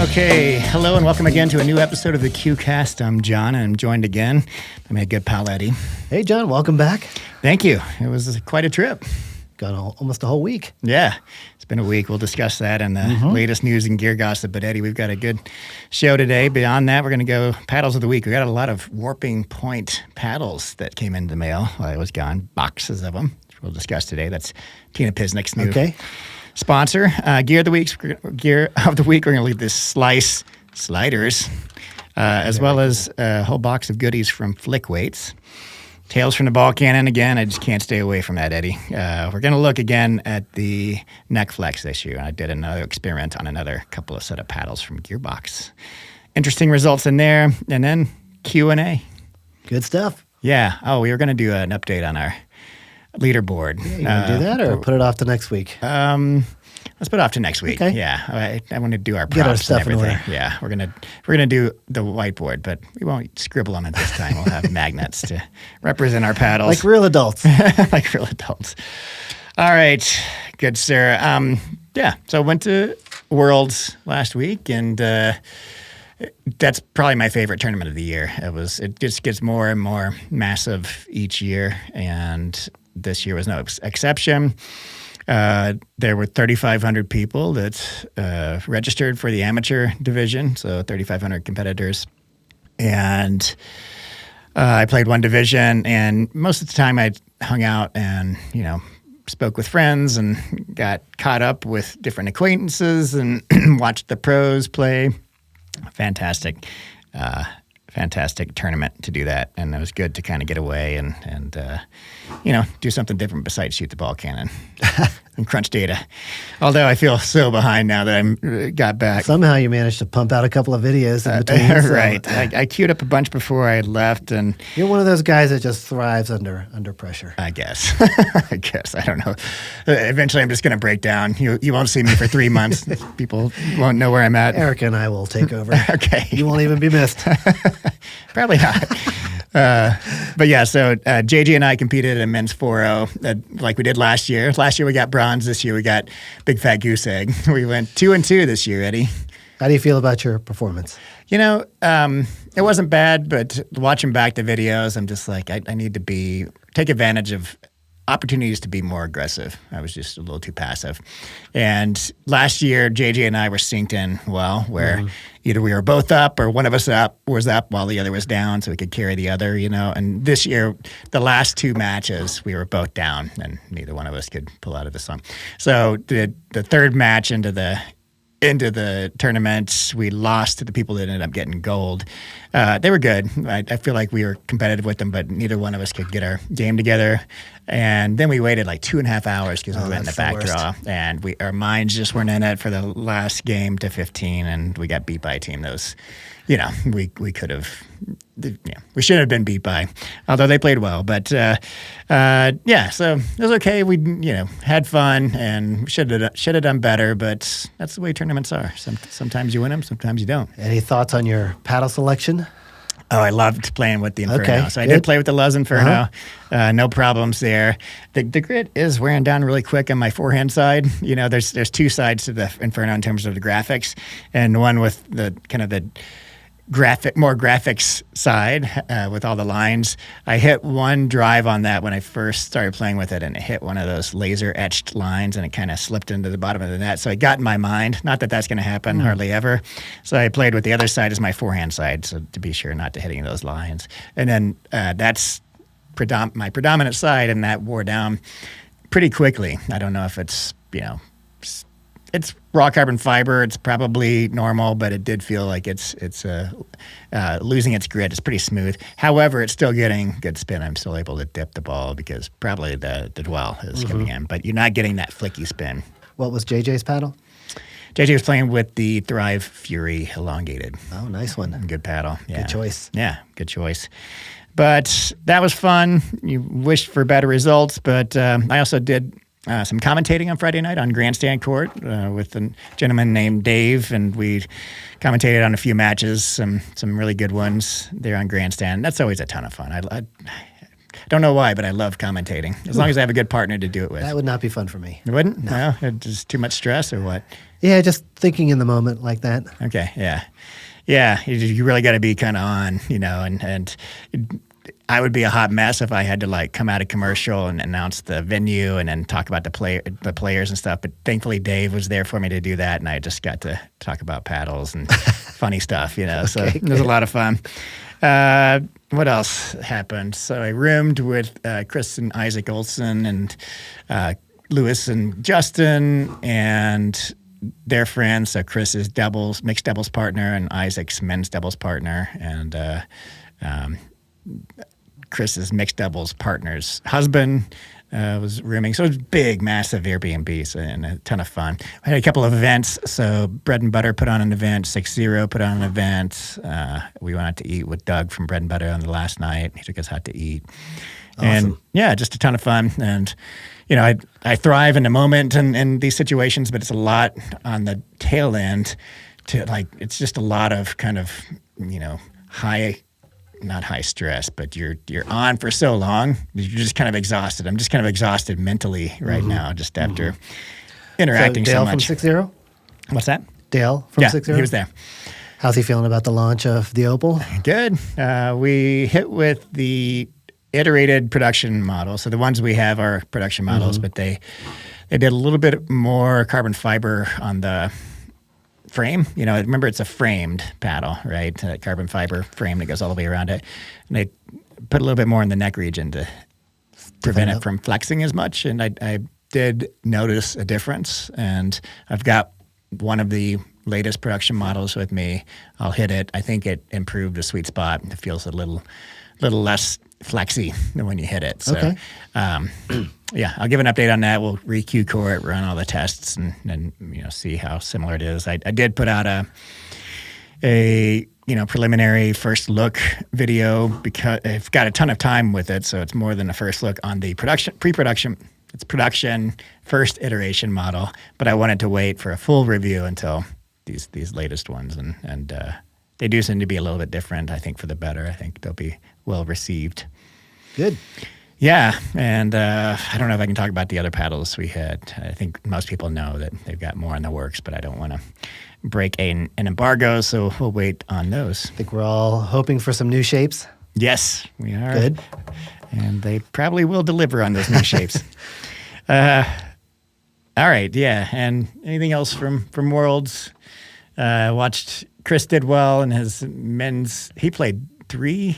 Okay, hello and welcome again to a new episode of the KewCast. I'm John and I'm joined again by my good pal Eddie. Hey John, welcome back. Thank you. It was quite a trip. Got almost a whole week. Yeah, it's been a week. We'll discuss that and the latest news and gear gossip. But Eddie, we've got a good show today. Beyond that, we're going to go paddles of the week. We got a lot of warping point paddles that came in the mail while I was gone. Boxes of them. Which we'll discuss today. That's Tina Pisnik's new sponsor. Gear of the week. We're going to leave this Slyce SLYDRs, as well as a whole box of goodies from Flik weights. Tales from the ball cannon again. I just can't stay away from that, Eddie. We're going to look again at the neck flex issue. I did another experiment on another couple of set of paddles from Gearbox. Interesting results in there. And then Kew A. Good stuff. Yeah. Oh, we were going to do an update on our leaderboard. Yeah, you want to do that or put it off to next week? Let's put it off to next week. Okay. Yeah, I want to do our props Get our stuff and everything. in order. Yeah, we're gonna do the whiteboard, but we won't scribble on it this time. We'll have magnets to represent our paddles, Like real adults. like real adults. All right, good sir. So I went to Worlds last week, and that's probably my favorite tournament of the year. It just gets more and more massive each year, and this year was no exception. There were 3,500 people that registered for the amateur division, so 3,500 competitors. And I played one division, and most of the time I hung out and, spoke with friends and got caught up with different acquaintances and watched the pros play. Fantastic tournament to do that, and it was good to kind of get away and do something different besides shoot the ball cannon and crunch data. Although I feel so behind now that I got back. Somehow you managed to pump out a couple of videos in between. Right. I queued up a bunch before I left, and you're one of those guys that just thrives under pressure. I guess. I don't know. Eventually, I'm just going to break down. You won't see me for 3 months. People won't know where I'm at. Erica and I will take over. Okay. You won't even be missed. Probably not. But yeah, so JJ and I competed in men's 4-0 like we did last year. Last year we got bronze. This year we got big fat goose egg. We went 2-2 this year, Eddie. How do you feel about your performance? It wasn't bad, but watching back the videos, I'm just like, I need to take advantage of opportunities to be more aggressive. I was just a little too passive. And last year, JJ and I were synced in well, where either we were both up or one of us was up while the other was down, so we could carry the other, And this year, the last two matches, we were both down, and neither one of us could pull out of the song. So the third match into the tournament, we lost to the people that ended up getting gold. They were good. I feel like we were competitive with them, but neither one of us could get our game together. And then we waited like 2.5 hours because we went in the back draw, and our minds just weren't in it for the last game to 15, and we got beat by a team that was, we could have, we should have been beat by, although they played well. But so it was okay. We had fun and should have done better, but that's the way tournaments are. Sometimes you win them, sometimes you don't. Any thoughts on your paddle selection? Oh, I loved playing with the Inferno. Okay, so I did play with the Luz Inferno. No problems there. The grid is wearing down really quick on my forehand side. There's two sides to the Inferno in terms of the graphics, and one with the kind of the more graphics side with all the lines. I hit one drive on that when I first started playing with it, and it hit one of those laser etched lines, and it kind of slipped into the bottom of the net. So it got in my mind. Not that that's going to happen hardly ever. So I played with the other side as my forehand side, so to be sure not to hit any of those lines. And then that's my predominant side, and that wore down pretty quickly. I don't know if it's it's raw carbon fiber. It's probably normal, but it did feel like it's losing its grit. It's pretty smooth. However, it's still getting good spin. I'm still able to dip the ball because probably the dwell is coming in, but you're not getting that flicky spin. What was JJ's paddle? JJ was playing with the Thrive Fury elongated. Oh, nice one. Good paddle. Yeah. Good choice. Yeah, good choice. But that was fun. You wished for better results, but I also did some commentating on Friday night on Grandstand Court with a gentleman named Dave, and we commentated on a few matches, some really good ones there on Grandstand. That's always a ton of fun. Don't know why, but I love commentating. As long as I have a good partner to do it with. That would not be fun for me. It wouldn't? No. It's just too much stress or what? Yeah, just thinking in the moment like that. Okay, yeah. Yeah, you really got to be kind of on, and I would be a hot mess if I had to like come out of commercial and announce the venue and then talk about the players and stuff. But thankfully, Dave was there for me to do that, and I just got to talk about paddles and funny stuff, So it was a lot of fun. What else happened? So I roomed with Chris and Isaac Olson and Lewis and Justin and their friends. So Chris is mixed doubles partner, and Isaac's men's doubles partner, and Chris's mixed doubles partner's husband was rooming. So it was big, massive Airbnb and a ton of fun. We had a couple of events. So Bread and Butter put on an event. 6 Zero put on an event. We went out to eat with Doug from Bread and Butter on the last night. He took us out to eat. Awesome. And yeah, just a ton of fun. And, I thrive in the moment in these situations, but it's a lot on the tail end it's just a lot of kind of, not high stress, but you're on for so long, you're just kind of exhausted. I'm just kind of exhausted mentally right now, just after interacting so Dale much. from 6 Zero? What's that? Dale from 6 Zero? He was there. How's he feeling about the launch of the Opal? Good. We hit with the iterated production model. So the ones we have are production models, but they did a little bit more carbon fiber on the frame. Remember it's a framed paddle, right? Carbon fiber frame that goes all the way around it. And they put a little bit more in the neck region to prevent it from flexing as much. And I did notice a difference. And I've got one of the latest production models with me. I'll hit it. I think it improved the sweet spot. It feels a little less flexy than when you hit it. So, okay. Yeah, I'll give an update on that. We'll re-Q core it, run all the tests, and see how similar it is. I did put out a preliminary first look video because I've got a ton of time with it, so it's more than a first look on the pre-production. It's production first iteration model, but I wanted to wait for a full review until these latest ones, and they do seem to be a little bit different. I think for the better. I think they'll be well received. Good. Yeah, and I don't know if I can talk about the other paddles we had. I think most people know that they've got more in the works, but I don't want to break an embargo, so we'll wait on those. I think we're all hoping for some new shapes. Yes, we are. Good. And they probably will deliver on those new shapes. All right, yeah. And anything else from Worlds? Watched Chris did well in his men's. He played three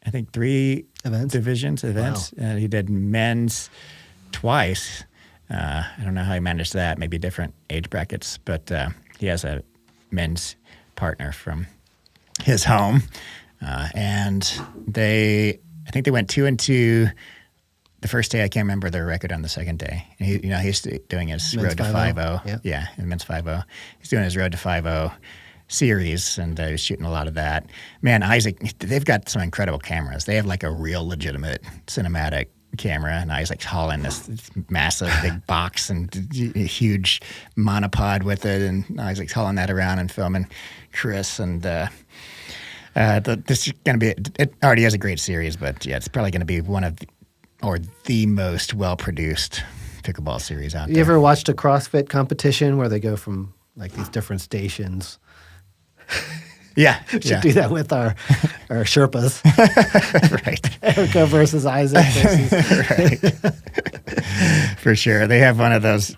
events. Wow. He did men's twice. I don't know how he managed that. Maybe different age brackets, but he has a men's partner from his home, and I think they went 2-2 the first day. I can't remember their record on the second day. And he's doing his men's road to 5-0. Yeah, in men's 5-0. He's doing his road to 5-0 series, and he's shooting a lot of that. Man, Isaac, they've got some incredible cameras. They have like a real legitimate cinematic camera, and Isaac's hauling this massive big box and a huge monopod with it, and Isaac's hauling that around and filming Chris, and this is going to be, it already has a great series, but yeah, it's probably going to be one of the most well-produced pickleball series out there. You ever watched a CrossFit competition where they go from like these different stations? Yeah. We should do that with our Sherpas. Right. Erica versus Isaac. Right. For sure. They have one of those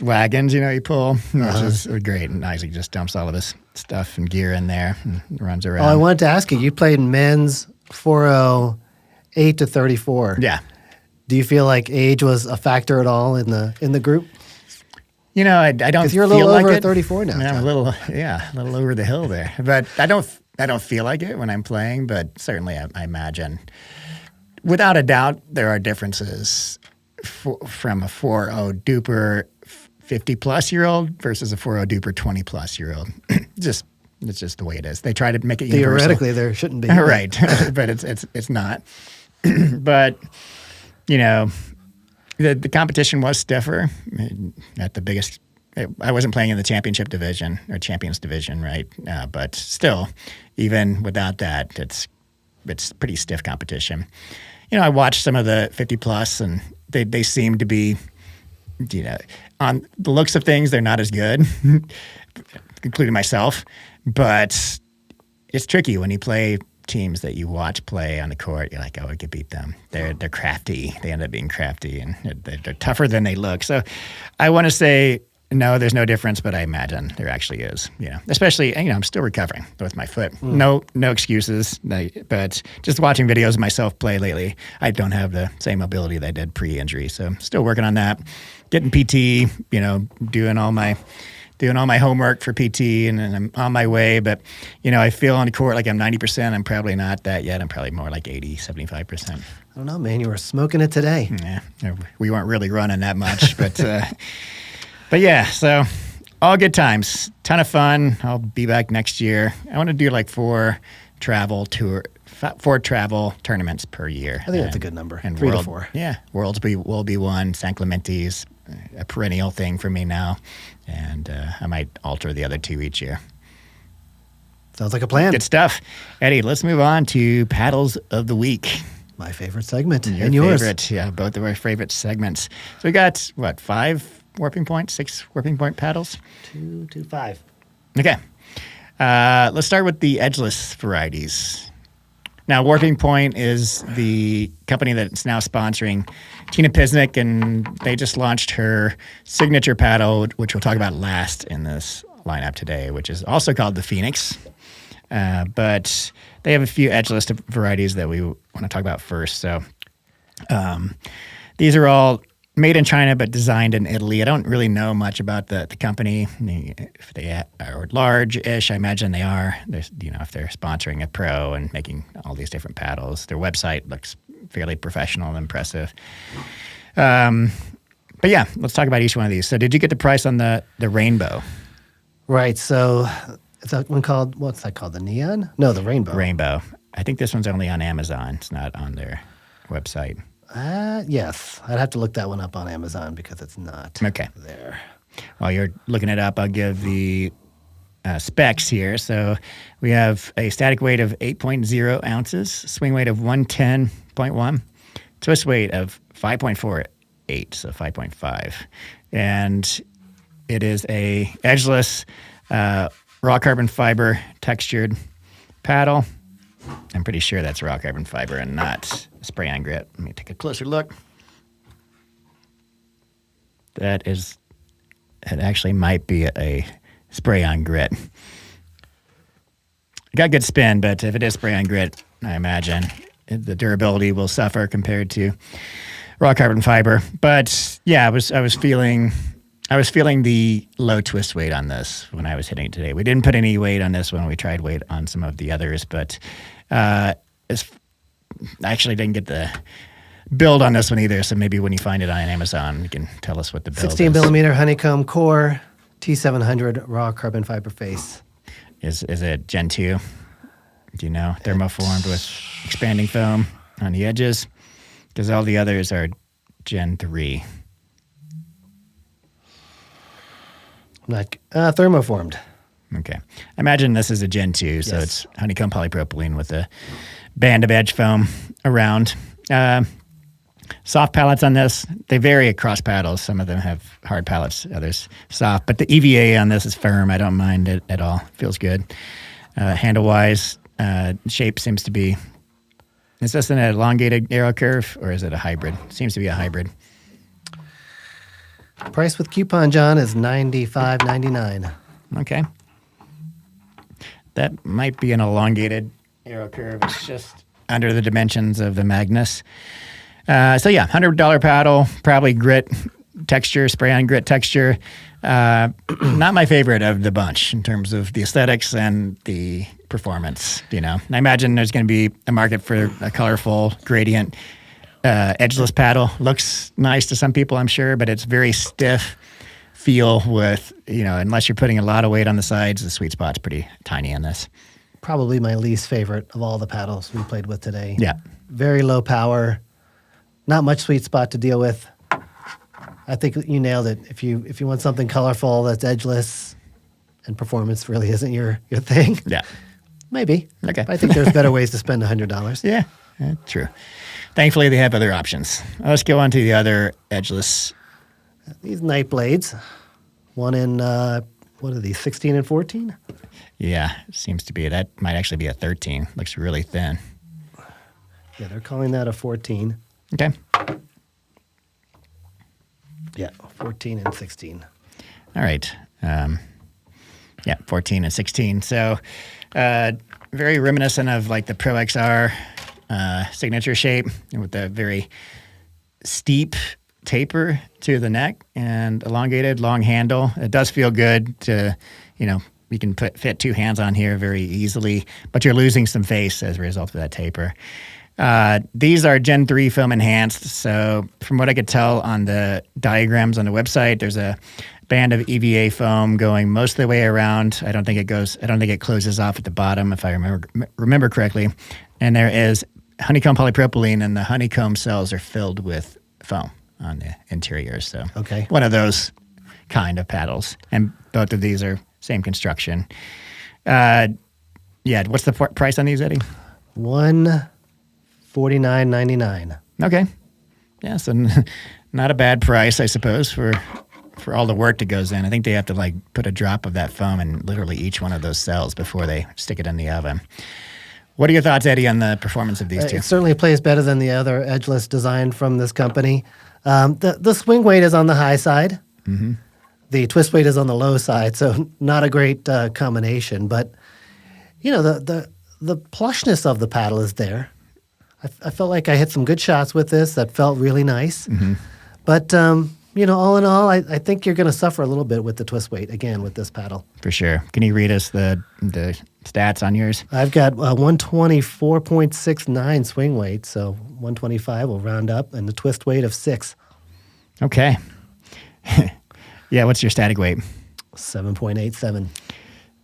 wagons, you pull, which is great. And Isaac just dumps all of his stuff and gear in there and runs around. Oh, I wanted to ask you played men's 4-0, 8 to 34. Yeah. Do you feel like age was a factor at all in the group? I don't. Because you're a little over 34 now. I'm a little over the hill there. But I don't feel like it when I'm playing. But certainly, I imagine, without a doubt, there are differences from a 4-0 duper 50-plus-year-old versus a 4-0 duper 20-plus-year-old. It's just the way it is. They try to make it universal. Theoretically, there shouldn't be. Right, but it's not. But the competition was stiffer at the biggest. I wasn't playing in the championship division or champions division, right? But still, even without that, it's pretty stiff competition. I watched some of the 50 plus, and they seem to be, on the looks of things, they're not as good, including myself. But it's tricky when you play teams that you watch play on the court. You're like, oh, I could beat them. They're crafty. They end up being crafty, and they're tougher than they look. So I want to say, no, there's no difference, but I imagine there actually is. Especially, I'm still recovering with my foot. No excuses. But just watching videos of myself play lately, I don't have the same mobility that I did pre-injury. So I'm still working on that. Getting PT, doing all my homework for PT, and I'm on my way. But, I feel on the court like I'm 90%. I'm probably not that yet. I'm probably more like 80, 75%. I don't know, man. You were smoking it today. Yeah, we weren't really running that much, but but yeah, so all good times. Ton of fun. I'll be back next year. I want to do like 4 travel tournaments per year. I think that's a good number. And 3 to 4. Yeah, Worlds will be one. San Clemente's a perennial thing for me now, and I might alter the other 2 each year. Sounds like a plan. Good stuff. Eddie, let's move on to Paddles of the Week. My favorite segment. Your and yours. Favorite, yeah, both of our favorite segments. So we got, 5 warping points, 6 warping point paddles? 2 to 5. Okay. Let's start with the edgeless varieties. Now, Warping Point is the company that's now sponsoring Tina Pisnik, and they just launched her signature paddle, which we'll talk about last in this lineup today, which is also called the Phoenix. But they have a few edgeless varieties that we want to talk about first. So these are all made in China but designed in Italy. I don't really know much about the company. If they are large-ish, I imagine they are. There's, if they're sponsoring a pro and making all these different paddles. Their website looks fairly professional and impressive. But yeah, let's talk about each one of these. So did you get the price on the Rainbow? Right. So is that one called, what's that called? The Neon? No, the Rainbow. Rainbow. I think this one's only on Amazon. It's not on their website. Yes. I'd have to look that one up on Amazon because it's not there. While you're looking it up, I'll give the specs here. So we have a static weight of 8.0 ounces, swing weight of 110.1, twist weight of 5.48, so 5.5. And it is a edgeless raw carbon fiber textured paddle. I'm pretty sure that's raw carbon fiber and not spray-on grit. Let me take a closer look. It actually might be a spray-on grit. It got good spin, but if it is spray-on grit, I imagine the durability will suffer compared to raw carbon fiber. But yeah, I was feeling the low twist weight on this when I was hitting it today. We didn't put any weight on this when we tried weight on some of the others, but I actually didn't get the build on this one either. So maybe when you find it on Amazon, you can tell us what the build 16 is. millimeter honeycomb core, T700 raw carbon fiber face. Is it Gen 2? Do you know? Thermoformed with expanding foam on the edges? Because all the others are Gen 3. Like thermoformed. Okay. I imagine this is a Gen 2, so Yes. it's honeycomb polypropylene with a band of edge foam around. Soft pallets on this, they vary across paddles. Some of them have hard pallets, others soft. But the EVA on this is firm. I don't mind it at all. Feels good. Handle-wise, shape seems to be... Is this an elongated arrow curve, or is it a hybrid? Seems to be a hybrid. Price with coupon, John, is $95.99. Okay. That might be an elongated arrow curve. It's just under the dimensions of the Magnus. So yeah, $100 paddle, probably grit texture, spray-on grit texture. Not my favorite of the bunch in terms of the aesthetics and the performance, And I imagine there's going to be a market for a colorful gradient edgeless paddle. Looks nice to some people, I'm sure, but it's very stiff feel with, unless you're putting a lot of weight on the sides, the sweet spot's pretty tiny in this. Probably my least favorite of all the paddles we played with today. Yeah. Very low power, not much sweet spot to deal with. I think you nailed it. If you want something colorful that's edgeless and performance really isn't your thing. Yeah. Maybe. Okay. But I think there's better ways to spend $100. Yeah. True. Thankfully, they have other options. Let's go on to the other edgeless. These night blades, one in, what are these, 16 and 14? Yeah, it seems to be. That might actually be a 13. Looks really thin. Yeah, they're calling that a 14. Okay. Yeah, 14 and 16. All right. Yeah, 14 and 16. So very reminiscent of like the Pro XR signature shape with the very steep taper to the neck and elongated long handle. It does feel good to, you can fit two hands on here very easily, but you're losing some face as a result of that taper. These are Gen 3 foam enhanced. So from what I could tell on the diagrams on the website, there's a band of EVA foam going most of the way around. I don't think it closes off at the bottom, if I remember correctly. And there is honeycomb polypropylene, and the honeycomb cells are filled with foam on the interior. So okay, one of those kind of paddles. And both of these are same construction. Yeah, what's the price on these, Eddie? $149.99. Okay. Yeah, so not a bad price, I suppose, for all the work that goes in. I think they have to like put a drop of that foam in literally each one of those cells before they stick it in the oven. What are your thoughts, Eddie, on the performance of these two? It certainly plays better than the other edgeless design from this company. The swing weight is on the high side. Mm-hmm. The twist weight is on the low side, so not a great combination. But, the plushness of the paddle is there. I felt like I hit some good shots with this that felt really nice. Mm-hmm. But, all in all, I think you're going to suffer a little bit with the twist weight, again, with this paddle. For sure. Can you read us the stats on yours? I've got 124.69 swing weight, so 125 will round up, and the twist weight of 6. Okay. Yeah, what's your static weight? 7.87.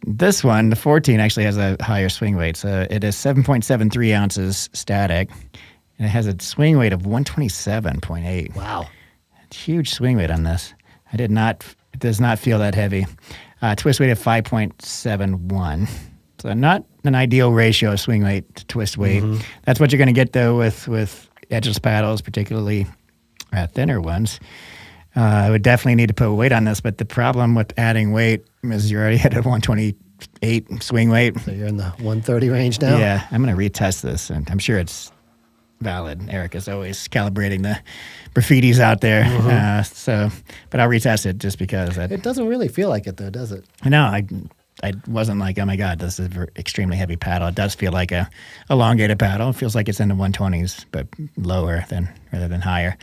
This one, the 14, actually has a higher swing weight. So it is 7.73 ounces static, and it has a swing weight of 127.8. Wow. Huge swing weight on this. It does not feel that heavy. Twist weight of 5.71. So not an ideal ratio of swing weight to twist weight. Mm-hmm. That's what you're going to get, though, with edgeless paddles, particularly thinner ones. I would definitely need to put weight on this, but the problem with adding weight is you're already at a 128 swing weight. So you're in the 130 range now? Yeah, I'm going to retest this, and I'm sure it's valid. Eric is always calibrating the graffitis out there. Mm-hmm. But I'll retest it just because. It doesn't really feel like it, though, does it? No, I wasn't like, oh my God, this is an extremely heavy paddle. It does feel like a elongated paddle. It feels like it's in the 120s, but lower rather than higher.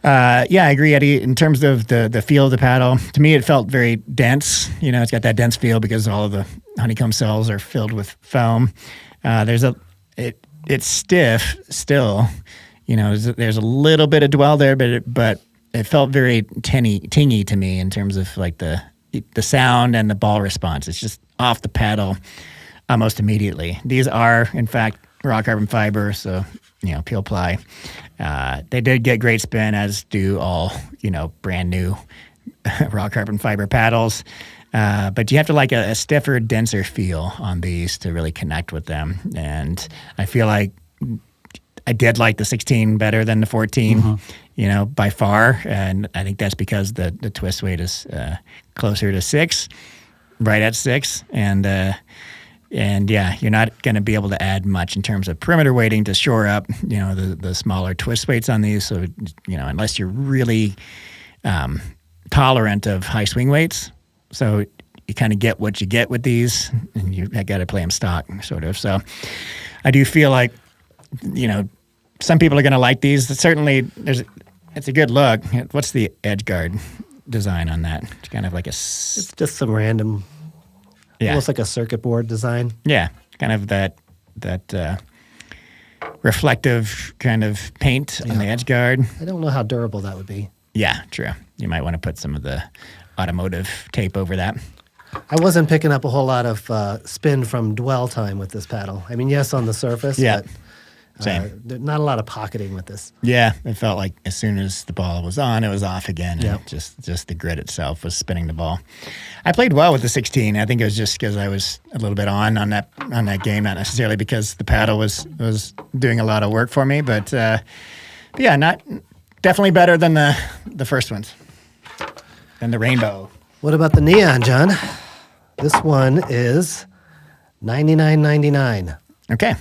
Yeah, I agree, Eddie. In terms of the feel of the paddle, to me, it felt very dense. It's got that dense feel because all of the honeycomb cells are filled with foam. It's stiff still. There's a little bit of dwell there, but it felt very tingy to me in terms of like the sound and the ball response. It's just off the paddle almost immediately. These are, in fact, raw carbon fiber, so peel ply. They did get great spin, as do all brand new raw carbon fiber paddles. But you have to like a stiffer, denser feel on these to really connect with them. And I feel like I did like the 16 better than the 14, by far. And I think that's because the twist weight is closer to 6, right at 6. And yeah, you're not going to be able to add much in terms of perimeter weighting to shore up, the smaller twist weights on these. So, unless you're really tolerant of high swing weights. So you kind of get what you get with these, and you got to play them stock, sort of. So I do feel like, some people are going to like these. Certainly, it's a good look. What's the edge guard design on that? It's kind of like it's just some random, almost like a circuit board design. Yeah, kind of that reflective kind of paint on the edge guard. I don't know how durable that would be. Yeah, true. You might want to put some of the automotive tape over that. I wasn't picking up a whole lot of spin from dwell time with this paddle. I mean, yes, on the surface, but Same. Not a lot of pocketing with this. Yeah, it felt like as soon as the ball was on, it was off again. Yep. And just the grid itself was spinning the ball. I played well with the 16. I think it was just because I was a little bit on that game, not necessarily because the paddle was doing a lot of work for me, but yeah, definitely better than the first ones, than the rainbow. What about the neon, John? This one is $99.99. Okay.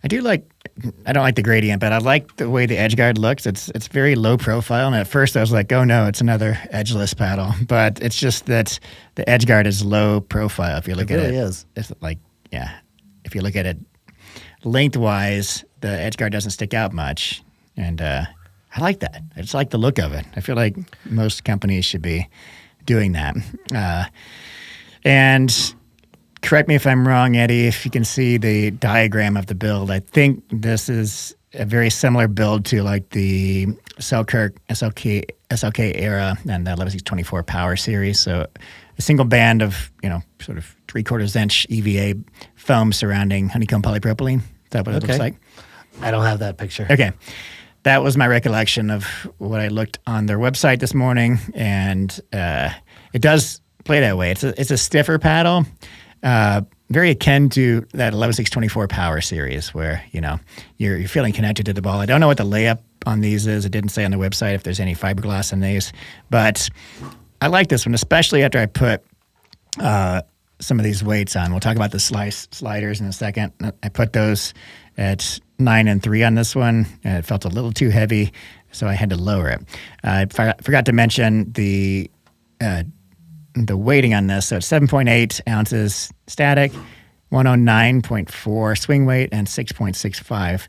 I don't like the gradient, but I like the way the edge guard looks. It's very low profile, and at first I was like, oh no, it's another edgeless paddle. But it's just that the edge guard is low profile. If you look at it, is. It's like, yeah. If you look at it lengthwise, the edge guard doesn't stick out much, and I like that. I just like the look of it. I feel like most companies should be doing that. And correct me if I'm wrong, Eddie, if you can see the diagram of the build. I think this is a very similar build to like the Selkirk SLK era and the 11/6/24 Power series. So a single band of, sort of 3/4 inch EVA foam surrounding honeycomb polypropylene. Is that what it looks like? I don't have that picture. Okay. That was my recollection of what I looked on their website this morning, and it does play that way. It's a stiffer paddle. Very akin to that 11/6/24 Power series where, you're feeling connected to the ball. I don't know what the layup on these is. It didn't say on the website if there's any fiberglass in these, but I like this one, especially after I put some of these weights on. We'll talk about the Slyce SLYDRs in a second. I put those at 9 and 3 on this one, and it felt a little too heavy, so I had to lower it. I forgot to mention the weighting on this. So it's 7.8 ounces static, 109.4 swing weight, and 6.65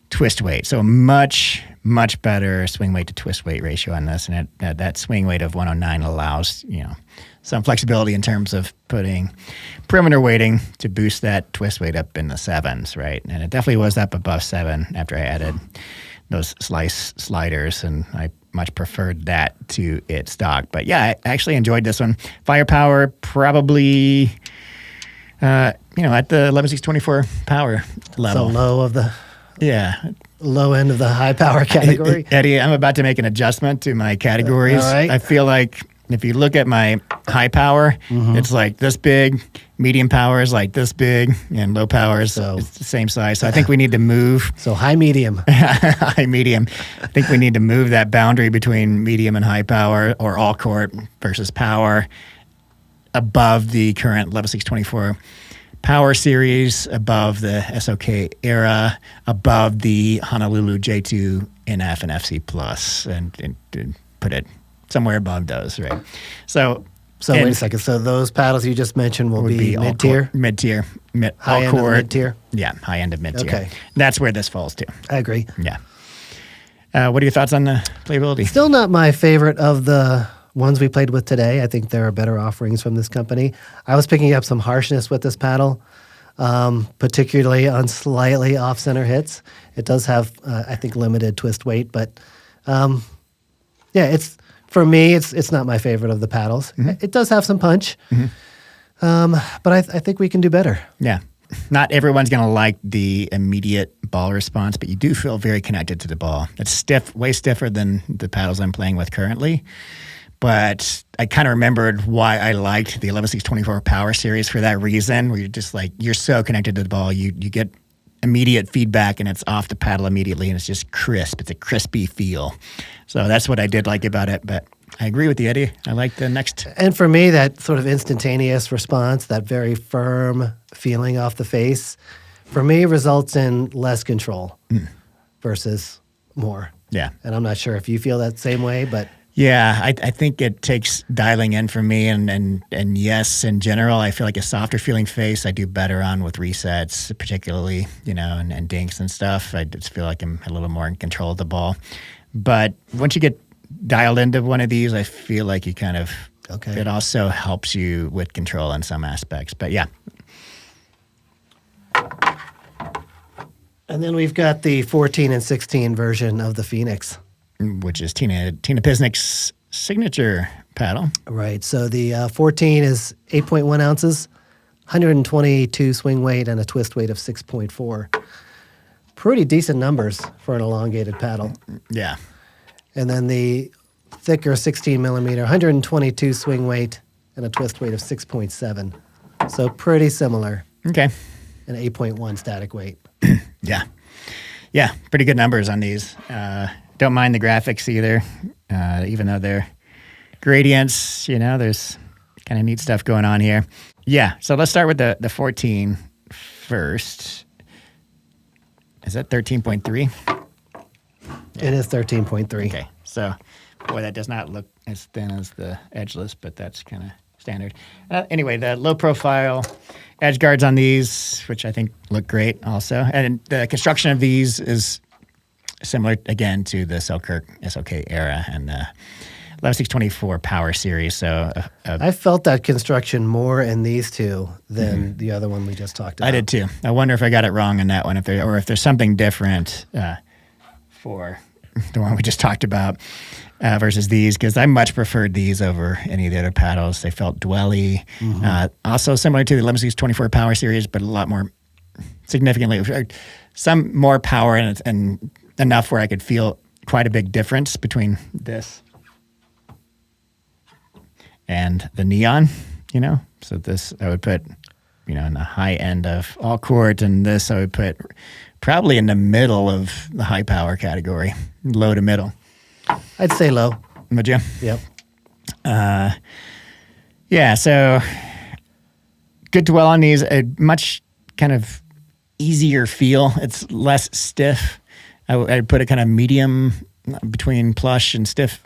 twist weight. So a much, much better swing weight to twist weight ratio on this. And that swing weight of 109 allows, some flexibility in terms of putting perimeter weighting to boost that twist weight up in the 7s, right? And it definitely was up above 7 after I added those Slyce SLYDRs, and I much preferred that to its stock. But yeah, I actually enjoyed this one. Firepower, probably, at the 11/6/24 Power level. So Yeah. low end of the high power category. Eddie, I'm about to make an adjustment to my categories. All right. I feel like if you look at my high power, it's like this big, medium power is like this big, and low power is it's the same size. So I think we need to move. So high medium. High medium. I think we need to move that boundary between medium and high power, or all court versus power, above the current 11/6/24 Power series, above the SOK era, above the Honolulu J2 NF and FC Plus, and put it somewhere above those, right? So wait a second. So those paddles you just mentioned will be mid-tier? Mid-tier. High end of mid-tier? Yeah, high end of mid-tier. Okay. That's where this falls to. I agree. Yeah. What are your thoughts on the playability? Still not my favorite of the ones we played with today. I think there are better offerings from this company. I was picking up some harshness with this paddle, particularly on slightly off-center hits. It does have, I think, limited twist weight, but for me, it's not my favorite of the paddles. It does have some punch, but I think we can do better. Yeah. Not everyone's going to like the immediate ball response, but you do feel very connected to the ball. It's stiff, way stiffer than the paddles I'm playing with currently. But I kind of remembered why I liked the 11/6/24 Power series for that reason, where you're just like, you're so connected to the ball. You get immediate feedback, and it's off the paddle immediately, and it's just crisp. It's a crispy feel. So that's what I did like about it. But I agree with you, Eddie. I like the next. And for me, that sort of instantaneous response, that very firm feeling off the face, for me results in less control versus more. Yeah. And I'm not sure if you feel that same way, but... Yeah, I think it takes dialing in for me, and yes, in general, I feel like a softer feeling face I do better on with resets, particularly, and dinks and stuff. I just feel like I'm a little more in control of the ball. But once you get dialed into one of these, I feel like you kind of, it also helps you with control in some aspects. But yeah. And then we've got the 14 and 16 version of the Phoenix, which is Tina Pisnik's signature paddle. Right. So the 14 is 8.1 ounces, 122 swing weight, and a twist weight of 6.4. pretty decent numbers for an elongated paddle. Yeah. And then the thicker 16 millimeter, 122 swing weight, and a twist weight of 6.7. So pretty similar. Okay. And 8.1 static weight. Yeah. Yeah. Pretty good numbers on these. Don't mind the graphics either, even though they're gradients, there's kind of neat stuff going on here. Yeah. So let's start with the 14 first. Is that 13.3? It is 13.3. Okay. So, boy, that does not look as thin as the edgeless, but that's kind of standard. Anyway, the low profile edge guards on these, which I think look great also. And the construction of these is similar, again, to the Selkirk SLK era and the 11624 Power series. So I felt that construction more in these two than the other one we just talked about. I did too. I wonder if I got it wrong on that one, if there's something different for the one we just talked about versus these, because I much preferred these over any of the other paddles. They felt dwelly. Also similar to the 11624 Power series, but a lot more significantly, some more power and enough where I could feel quite a big difference between this and the Neon, So this I would put, in the high end of all court, and this I would put probably in the middle of the high power category, low to middle. I'd say low. Would you? Yep. Yeah, so good dwell on these. A much kind of easier feel. It's less stiff. I'd put a kind of medium between plush and stiff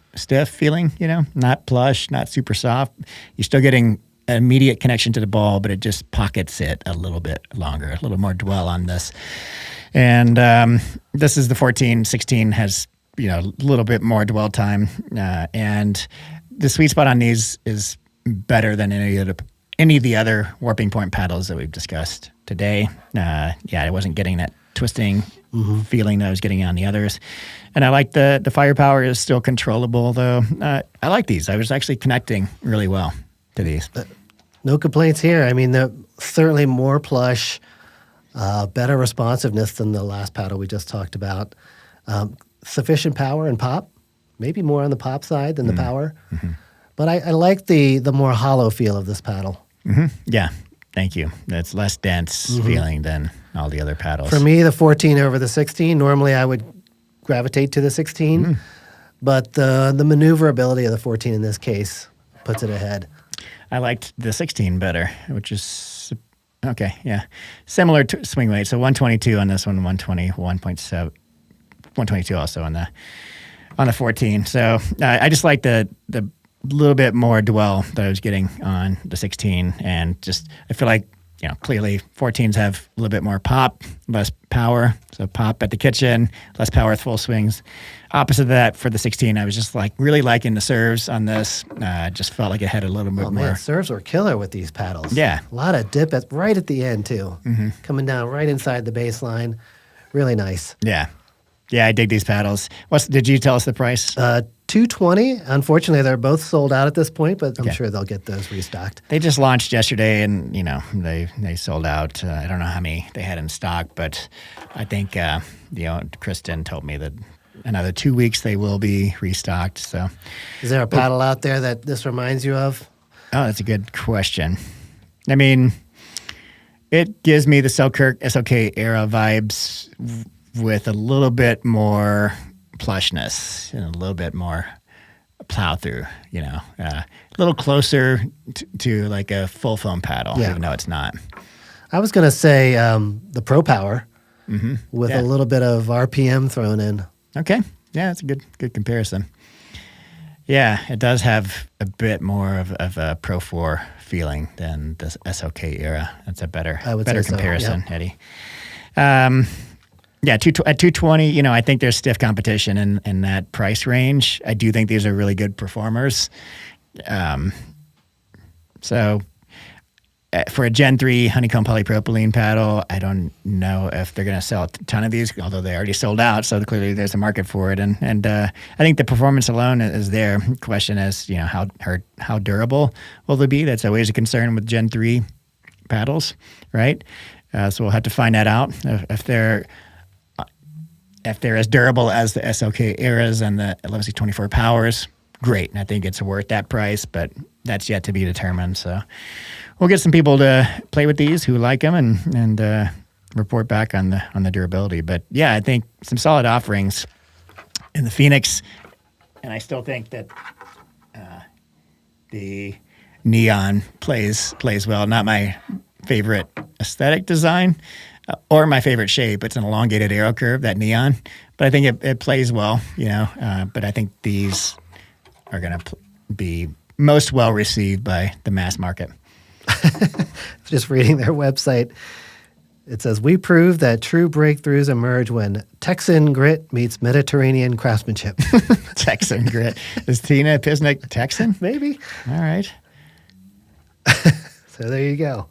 feeling, not plush, not super soft. You're still getting an immediate connection to the ball, but it just pockets it a little bit longer, a little more dwell on this. And this is the 14. 16 has, a little bit more dwell time. And the sweet spot on these is better than any of the other warping point paddles that we've discussed today. I wasn't getting that twisting feeling that I was getting on the others. And I like the firepower is still controllable, though. I like these. I was actually connecting really well to these. No complaints here. I mean, they're certainly more plush, better responsiveness than the last paddle we just talked about. Sufficient power and pop, maybe more on the pop side than the power. But I like the more hollow feel of this paddle. Yeah, thank you. It's less dense feeling than all the other paddles. For me, the 14 over the 16, normally I would gravitate to the 16, but the maneuverability of the 14 in this case puts it ahead. I liked the 16 better, which is, okay, yeah. Similar to swing weight, so 122 on this one, 120, 1.7, 122 also on the 14. So I just like the little bit more dwell that I was getting on the 16, and just I feel like clearly 14s have a little bit more pop, less power. So pop at the kitchen, less power with full swings. Opposite of that for the 16, I was just really liking the serves on this. Just felt like it had a little bit more. Man, serves were killer with these paddles. Yeah. A lot of dip right at the end too. Coming down right inside the baseline. Really nice. Yeah. Yeah, I dig these paddles. Did you tell us the price? $220. Unfortunately, they're both sold out at this point, but I'm sure they'll get those restocked. They just launched yesterday, and they sold out. I don't know how many they had in stock, but I think Kristen told me that another 2 weeks they will be restocked. So, is there a paddle out there that this reminds you of? Oh, that's a good question. I mean, it gives me the Selkirk SLK era vibes with a little bit more plushness and a little bit more plow through, a little closer to like a full foam paddle, even though it's not. I was going to say the Pro Power with a little bit of RPM thrown in. Okay. Yeah, that's a good comparison. Yeah, it does have a bit more of a Pro 4 feeling than the SLK era. That's a better comparison, Eddie. Yeah, at 220, I think there's stiff competition in that price range. I do think these are really good performers. So for a Gen 3 honeycomb polypropylene paddle, I don't know if they're going to sell a ton of these, although they already sold out. So clearly there's a market for it. And I think the performance alone is there. Question is, how durable will they be? That's always a concern with Gen 3 paddles, right? So we'll have to find that out. If they're if they're as durable as the SLK eras and the 11C24 powers, great. And I think it's worth that price, but that's yet to be determined. So we'll get some people to play with these who like them and report back on the durability. But yeah, I think some solid offerings in the Phoenix, and I still think that the neon plays well. Not my favorite aesthetic design or my favorite shape. It's an elongated arrow curve, that neon, but I think it plays well, but I think these are going to be most well received by the mass market. Just reading their website, it says, we prove that true breakthroughs emerge when Texan grit meets Mediterranean craftsmanship. Texan grit. Is Tina Pisnik Texan? Maybe. All right. So there you go.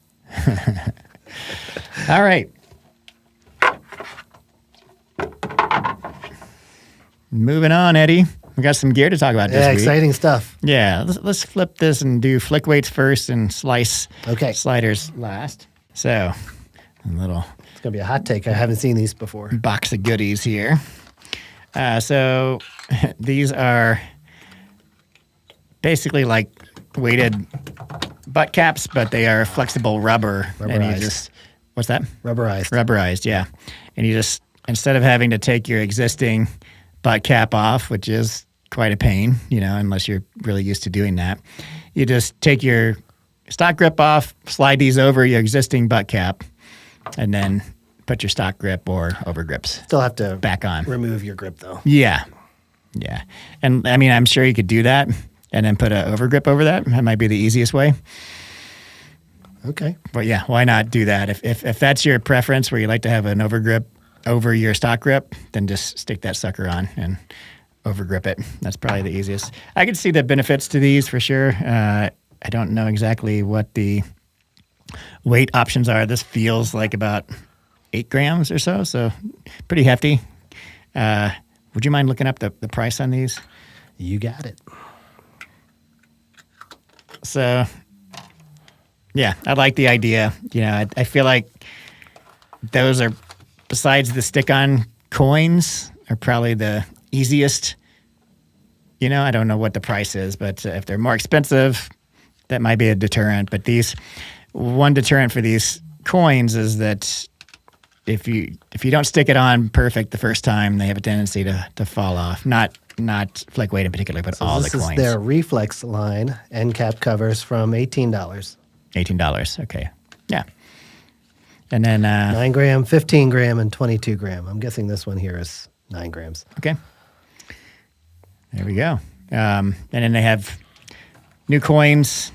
All right. Moving on, Eddie. We got some gear to talk about this week. Exciting stuff. Yeah, let's flip this and do Flik weights first and Slyce SLYDRs last. So, a little... It's going to be a hot take. I haven't seen these before. Box of goodies here. So, these are basically like weighted butt caps, but they are flexible rubber. Rubberized. And you just... What's that? Rubberized. Rubberized, yeah. And you just, instead of having to take your existing butt cap off, which is quite a pain, unless you're really used to doing that, you just take your stock grip off, slide these over your existing butt cap, and then put your stock grip or over grips Still have to back on. remove your grip, though. Yeah. And I mean, I'm sure you could do that and then put an over grip over that. That might be the easiest way. Okay. But yeah, why not do that? If that's your preference, where you like to have an over grip over your stock grip, then just stick that sucker on and over grip it. That's probably the easiest. I can see the benefits to these for sure. I don't know exactly what the weight options are. This feels like about 8 grams or so pretty hefty. Would you mind looking up the price on these? You got it. So, yeah, I like the idea. I feel like those are, besides the stick-on coins, are probably the easiest. I don't know what the price is, but if they're more expensive, that might be a deterrent. But one deterrent for these coins is that if you don't stick it on perfect the first time, they have a tendency to fall off. Not Flik weight in particular, but all the coins. This is their Reflex line end cap covers from $18. $18. Okay. Yeah. And then 9 gram, 15 gram, and 22 gram. I'm guessing this one here is 9 grams. Okay. There we go. And then they have new coins.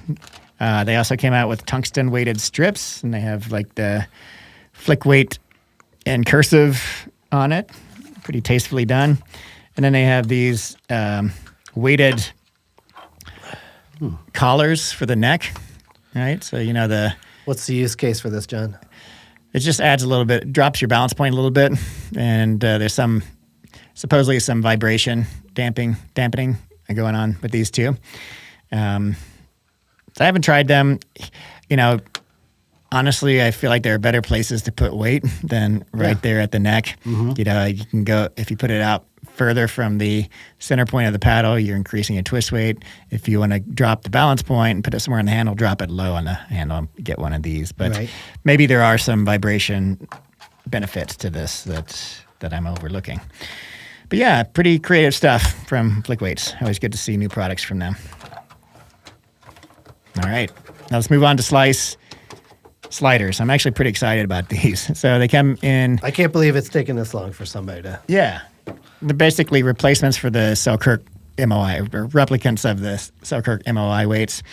They also came out with tungsten weighted strips, and they have like the Flik weight and cursive on it. Pretty tastefully done. And then they have these weighted collars for the neck. Right? So, What's the use case for this, John? It just adds a little bit, drops your balance point a little bit. And there's supposedly some vibration dampening going on with these two. So I haven't tried them. Honestly, I feel like there are better places to put weight than right there at the neck. Mm-hmm. You can go, if you put it out further from the center point of the paddle, you're increasing your twist weight. If you want to drop the balance point and put it somewhere on the handle, drop it low on the handle and get one of these. But maybe there are some vibration benefits to this that I'm overlooking. But yeah, pretty creative stuff from Flik weights. Always good to see new products from them. All right, now let's move on to Slyce SLYDRs. I'm actually pretty excited about these. So they come in... I can't believe it's taken this long for somebody to... Yeah. They're basically replacements for the Selkirk MOI, or replicants of the Selkirk MOI weights.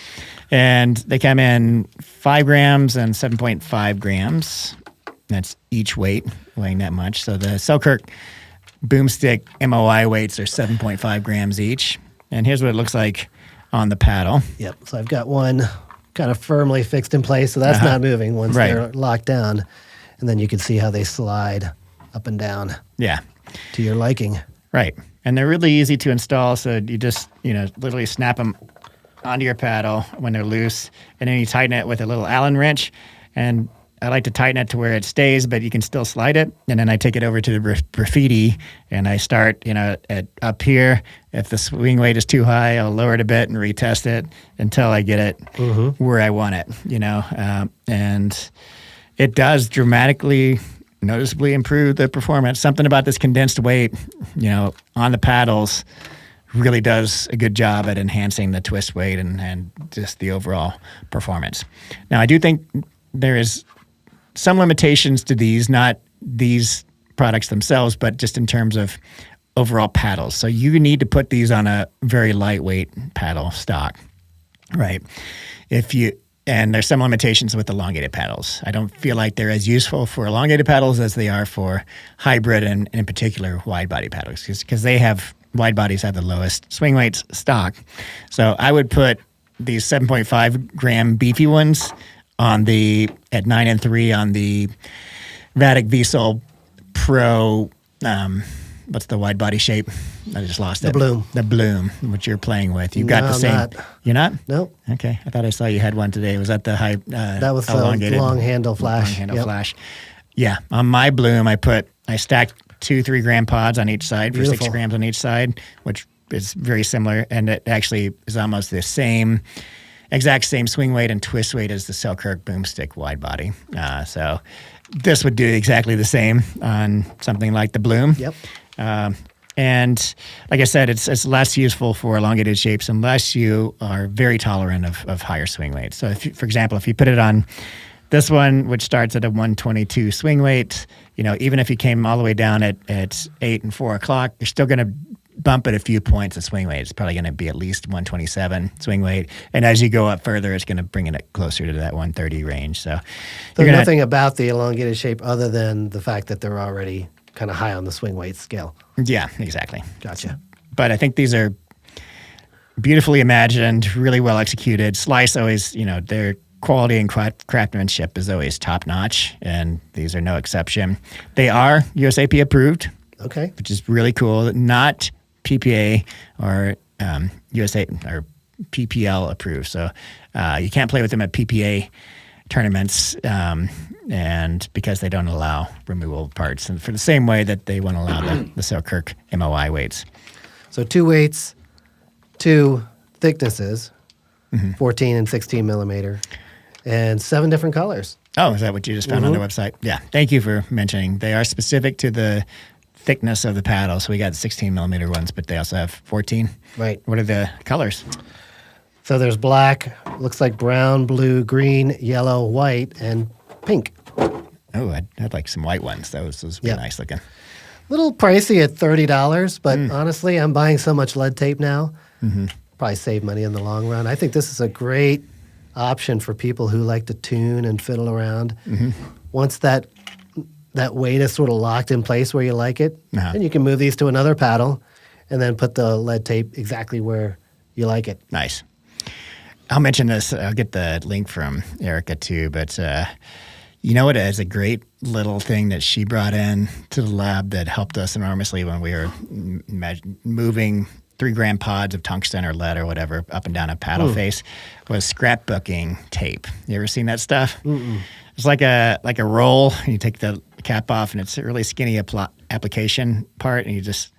And they come in 5 grams and 7.5 grams. That's each weight, weighing that much. So the Selkirk Boomstick MOI weights are 7.5 grams each. And here's what it looks like on the paddle. Yep. So I've got one kind of firmly fixed in place, so that's not moving once they're locked down. And then you can see how they slide up and down. Yeah. To your liking. Right. And they're really easy to install, so you just, literally snap them onto your paddle when they're loose, and then you tighten it with a little Allen wrench, and I like to tighten it to where it stays, but you can still slide it. And then I take it over to the graffiti and I start, at up here. If the swing weight is too high, I'll lower it a bit and retest it until I get it where I want it, and it does dramatically, noticeably improve the performance. Something about this condensed weight, on the paddles really does a good job at enhancing the twist weight and just the overall performance. Now, I do think there is some limitations to these, not these products themselves, but just in terms of overall paddles. So you need to put these on a very lightweight paddle stock, right? And there's some limitations with elongated paddles. I don't feel like they're as useful for elongated paddles as they are for hybrid and in particular wide body paddles, because wide bodies have the lowest swing weights stock. So I would put these 7.5 gram beefy ones at 9 and 3 on the Vatic V-Sol Pro. What's the wide body shape? I just lost it. The Bloom, which you're playing with. You've got the same. Not. You're not? Nope. Okay. I thought I saw you had one today. Was that the high? That was elongated, the long handle flash. Long handle flash. Yeah. On my Bloom, I stacked 2-3 gram pods on each side for 6 grams on each side, which is very similar. And it actually is almost the exact same swing weight and twist weight as the Selkirk Boomstick wide body. So this would do exactly the same on something like the Bloom. Yep. And like I said, it's less useful for elongated shapes unless you are very tolerant of higher swing weights. So for example, if you put it on this one, which starts at a 122 swing weight, even if you came all the way down at 8 and 4 o'clock, you're still going to bump it a few points of swing weight. It's probably going to be at least 127 swing weight. And as you go up further, it's going to bring it closer to that 130 range. So nothing about the elongated shape other than the fact that they're already kind of high on the swing weight scale. Yeah, exactly. Gotcha. But I think these are beautifully imagined, really well executed. Slyce always, their quality and craftsmanship is always top notch, and these are no exception. They are USAP approved. Okay. Which is really cool. Not PPA or USA or PPL approved. So you can't play with them at PPA tournaments, and because they don't allow removable parts, and for the same way that they won't allow the Selkirk MOI weights. So 2 weights, 2 thicknesses, 14 and 16 millimeter, and 7 different colors. Oh, is that what you just found on their website? Yeah. Thank you for mentioning. They are specific to the thickness of the paddle. So we got 16 millimeter ones, but they also have 14. Right. What are the colors? So there's black, looks like brown, blue, green, yellow, white, and pink. Oh, I'd like some white ones. Those would be nice looking. Little pricey at $30, but honestly, I'm buying so much lead tape now. Probably save money in the long run. I think this is a great option for people who like to tune and fiddle around. Once that weight is sort of locked in place where you like it, then you can move these to another paddle and then put the lead tape exactly where you like it. Nice. I'll mention this. I'll get the link from Erica too, but you know what is a great little thing that she brought in to the lab that helped us enormously when we were moving 3 gram pods of tungsten or lead or whatever up and down a paddle face was scrapbooking tape. You ever seen that stuff? It's like a roll. You take the cap off, and it's a really skinny application part, and you just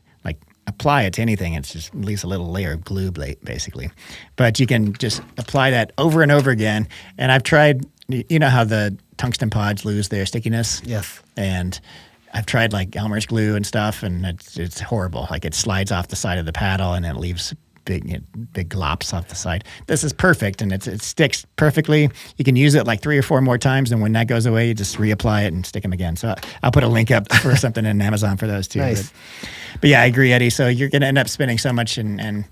apply it to anything. It just leaves a little layer of glue, basically. But you can just apply that over and over again. And I've tried. You know how the tungsten pods lose their stickiness? Yes. And I've tried Elmer's glue and stuff, and it's horrible. It slides off the side of the paddle, and it leaves big glops off the side. This is perfect, and it sticks perfectly. You can use it 3 or 4 more times, and when that goes away, you just reapply it and stick them again. So I'll put a link up for something in Amazon for those too. Nice. But yeah, I agree, Eddie. So you're going to end up spending so much and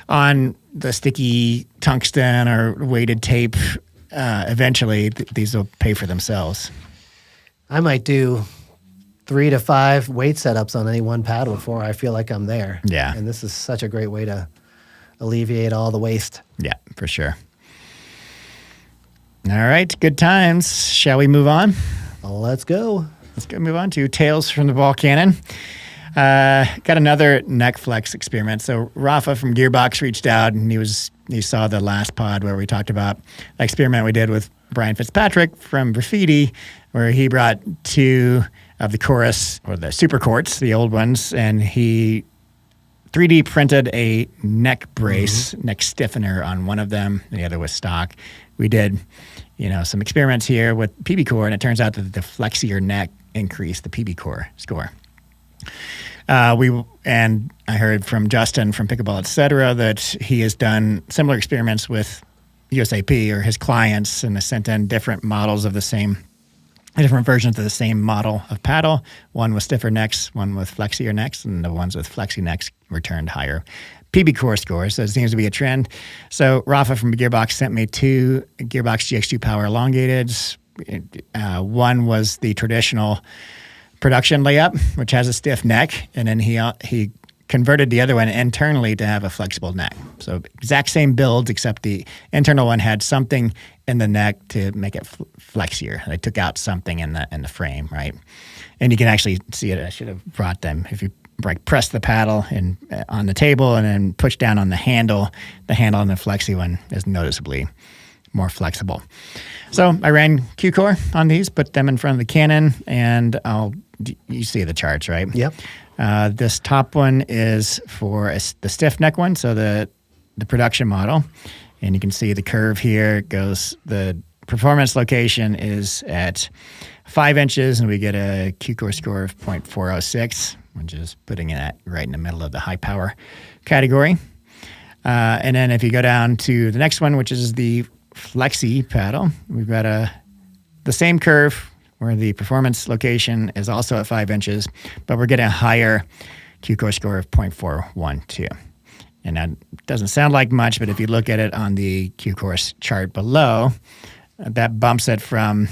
on the sticky tungsten or weighted tape. Eventually, these will pay for themselves. I might do 3 to 5 weight setups on any one paddle before I feel like I'm there. Yeah. And this is such a great way to alleviate all the waste. Yeah, for sure. All right, good times. Shall we move on? Let's go. Let's go move on to Tales from the Ball Cannon. Got another neck flex experiment. So Rafa from Gearbox reached out, and he saw the last pod where we talked about the experiment we did with Brian Fitzpatrick from Graffiti, where he brought 2 of the chorus, or the super quartz, the old ones, and he 3D printed a neck brace, neck stiffener on one of them. The other was stock. We did, some experiments here with PB core, and it turns out that the flexier neck increased the PB core score. And I heard from Justin from Pickleball, etc., that he has done similar experiments with USAP or his clients, and has sent in different models of different versions of the same model of paddle. One with stiffer necks, one with flexier necks, and the ones with flexi necks returned higher PB core scores. So it seems to be a trend. So Rafa from Gearbox sent me 2 Gearbox GX2 Power elongateds. One was the traditional production layup, which has a stiff neck, and then he converted the other one internally to have a flexible neck. So exact same builds, except the internal one had something in the neck to make it flexier. They took out something in the frame, right? And you can actually see it. I should have brought them. If you press the paddle on the table and then push down on the handle on the flexi one is noticeably more flexible. So I ran Q core on these, put them in front of the cannon, and you see the charts, right? Yep. This top one is for the stiff neck one, so the production model. And you can see the curve here goes, the performance location is at 5 inches, and we get a Q core score of 0.406, which is putting it right in the middle of the high power category. And then if you go down to the next one, which is the flexi paddle, we've got the same curve where the performance location is also at 5 inches, but we're getting a higher Q core score of 0.412. And that doesn't sound like much, but if you look at it on the Q course chart below, that bumps it from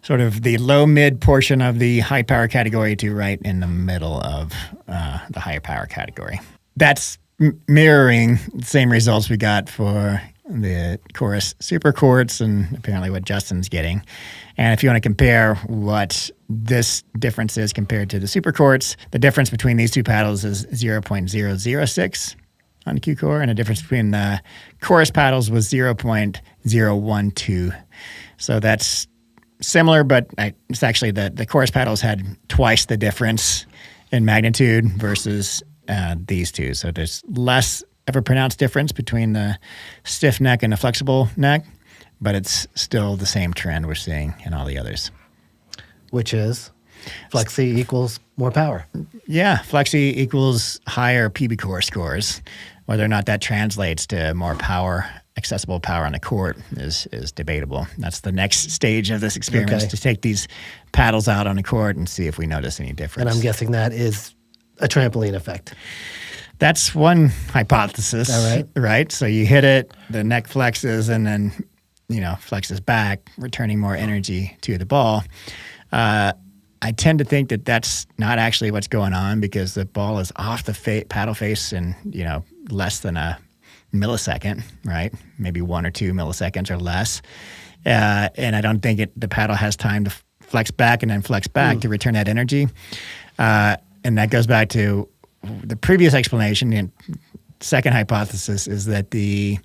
sort of the low-mid portion of the high power category to right in the middle of the higher power category. That's mirroring the same results we got for the chorus super quartz, and apparently what Justin's getting. And if you want to compare what this difference is compared to the super quartz, the difference between these two paddles is 0.006 on the Q core, and the difference between the chorus paddles was 0.012. So that's similar, but it's actually the chorus paddles had twice the difference in magnitude versus these two. So there's less of a pronounced difference between the stiff neck and the flexible neck, but it's still the same trend we're seeing in all the others. Which is flexi equals more power. Yeah, flexi equals higher PB core scores. Whether or not that translates to more power, accessible power on the court is debatable. That's the next stage of this experiment, is to take these paddles out on the court and see if we notice any difference. And I'm guessing that is a trampoline effect. That's one hypothesis. All right. Right? So you hit it, the neck flexes, and then, flexes back, returning more energy to the ball. I tend to think that that's not actually what's going on, because the ball is off the paddle face in, less than a millisecond, right? Maybe 1 or 2 milliseconds or less. And I don't think the paddle has time to flex back and then flex back to return that energy. And that goes back to the previous explanation. The second hypothesis is that it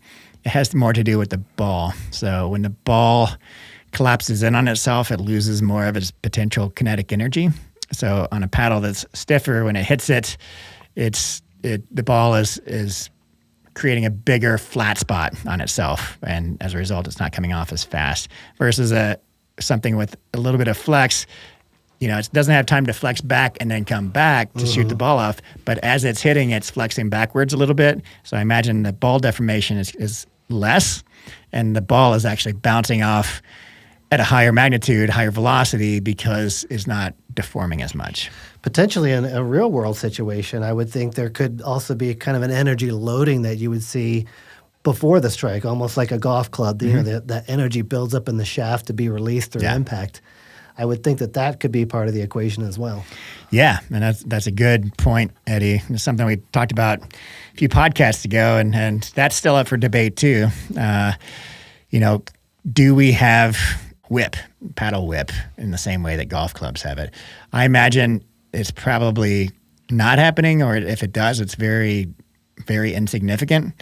has more to do with the ball. So when the ball collapses in on itself, it loses more of its potential kinetic energy. So on a paddle that's stiffer, when it hits it, the ball is creating a bigger flat spot on itself, and as a result, it's not coming off as fast. Versus something with a little bit of flex, it doesn't have time to flex back and then come back to shoot the ball off. But as it's hitting, it's flexing backwards a little bit. So I imagine the ball deformation is less, and the ball is actually bouncing off at a higher magnitude, higher velocity, because it's not deforming as much. Potentially in a real world situation, I would think there could also be kind of an energy loading that you would see before the strike, almost like a golf club. That energy builds up in the shaft to be released through impact. I would think that could be part of the equation as well. Yeah, and that's a good point, Eddie. It's something we talked about a few podcasts ago, and that's still up for debate too. Do we have paddle whip in the same way that golf clubs have it? I imagine it's probably not happening, or if it does, it's very, very insignificant.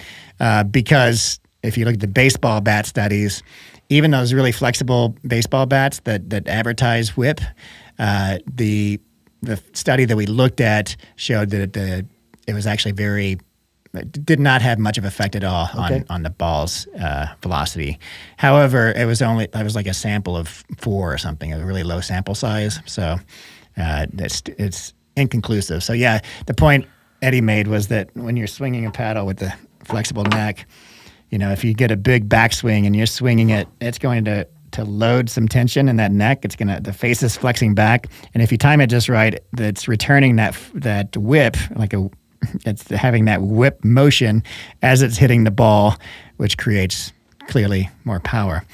Because if you look at the baseball bat studies, even those really flexible baseball bats that advertise whip, the study that we looked at showed that it was actually it did not have much of effect at all on the ball's velocity. However, it was like a sample of 4 or something, a really low sample size. So it's inconclusive. So yeah, the point Eddie made was that when you're swinging a paddle with the flexible neck, if you get a big backswing and you're swinging it, it's going to load some tension in that neck. The face is flexing back, and if you time it just right, it's returning that whip, it's having that whip motion as it's hitting the ball, which creates clearly more power.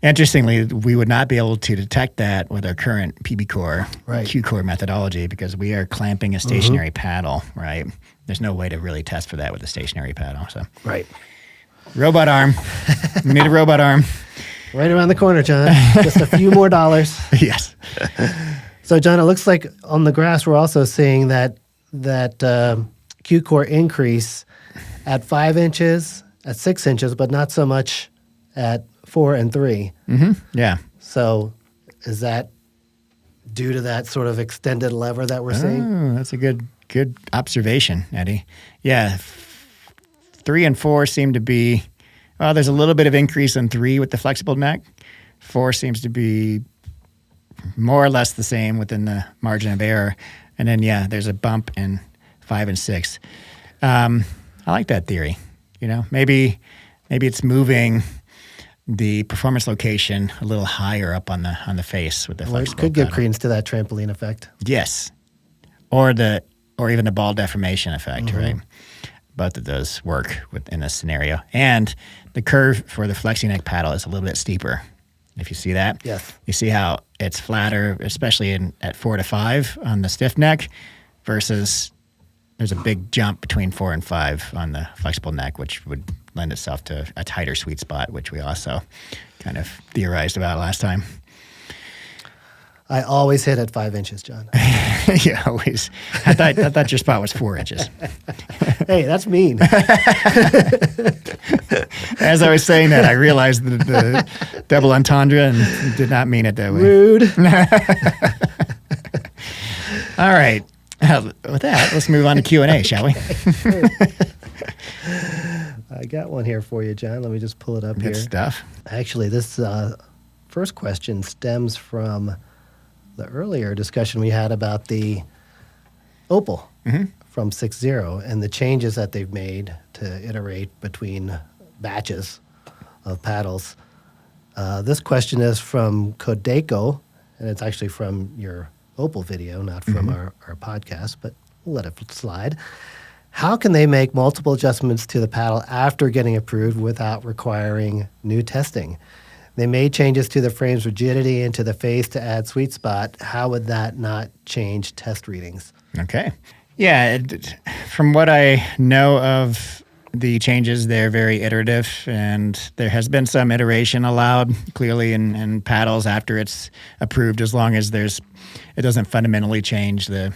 Interestingly, we would not be able to detect that with our current PB Core, Q Core methodology, because we are clamping a stationary paddle, right? There's no way to really test for that with a stationary paddle. So right. Robot arm. We need a robot arm. Right around the corner, John. Just a few more dollars. Yes. So, John, it looks like on the graphs we're also seeing that Q Core increase at 5 inches, at 6 inches, but not so much at 4 and 3. Mm-hmm. Yeah. So is that due to that sort of extended lever that we're seeing? Oh, that's a good observation, Eddie. Yeah. 3 and 4 seem to be, there's a little bit of increase in 3 with the flexible neck. 4 seems to be more or less the same within the margin of error. And then, there's a bump in 5 and 6. I like that theory. Maybe it's moving the performance location a little higher up on the face with the flexible. It could give credence to that trampoline effect. Yes, or even the ball deformation effect, right? Both of those work in this scenario. And the curve for the flexi neck paddle is a little bit steeper. If you see that, yes, you see how it's flatter, especially at 4 to 5 on the stiff neck, versus there's a big jump between 4 and 5 on the flexible neck, which would lend itself to a tighter sweet spot, which we also kind of theorized about last time. I always hit at 5 inches, John. Yeah, always. I thought your spot was 4 inches. Hey, that's mean. As I was saying that, I realized the double entendre and did not mean it that way. Rude. All right. With that, let's move on to Q&A, shall we? I got one here for you, John. Let me just pull it up here. Good stuff. Actually, this first question stems from the earlier discussion we had about the Opal from 6 Zero and the changes that they've made to iterate between batches of paddles. This question is from Kodeko, and it's actually from your Opal video, not from our podcast, but we'll let it slide. How can they make multiple adjustments to the paddle after getting approved without requiring new testing? They made changes to the frame's rigidity and to the face to add sweet spot. How would that not change test readings? Okay. Yeah, from what I know of the changes, they're very iterative, and there has been some iteration allowed clearly in paddles after it's approved, as long as it doesn't fundamentally change the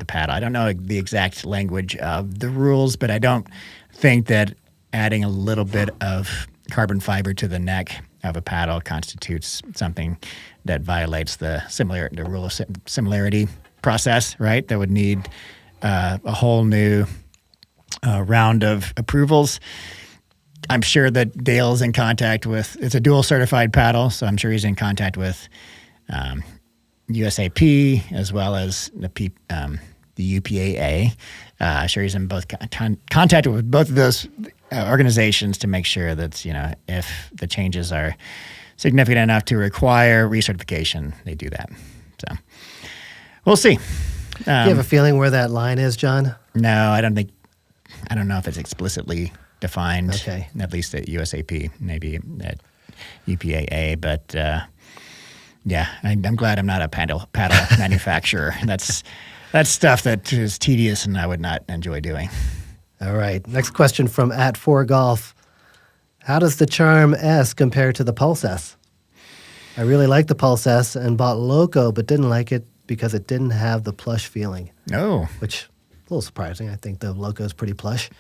paddle. I don't know the exact language of the rules, but I don't think that adding a little bit of carbon fiber to the neck of a paddle constitutes something that violates the rule of similarity process, right? That would need a whole new round of approvals. I'm sure that Dale's in contact with, it's a dual certified paddle, so I'm sure he's in contact with USAP as well as the UPAA. Sure he's in both contact with both of those organizations to make sure that, if the changes are significant enough to require recertification, they do that. So we'll see. Do you have a feeling where that line is, John? No, I don't know if it's explicitly defined, okay, at least at USAP, maybe at UPAA, but I'm glad I'm not a paddle manufacturer. That's stuff that is tedious and I would not enjoy doing. All right. Next question from @4golf. How does the Charm S compare to the Pulse S? I really like the Pulse S and bought Loco, but didn't like it because it didn't have the plush feeling, Oh, which is a little surprising. I think the Loco is pretty plush.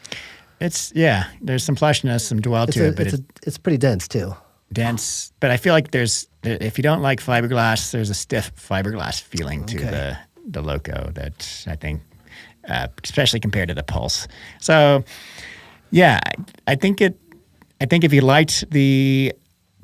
there's some plushness, some dwell to it, but It's pretty dense too. dense. But I feel like if you don't like fiberglass, there's a stiff fiberglass feeling to the Loco that I think, especially compared to the Pulse. So, yeah, I think if you liked the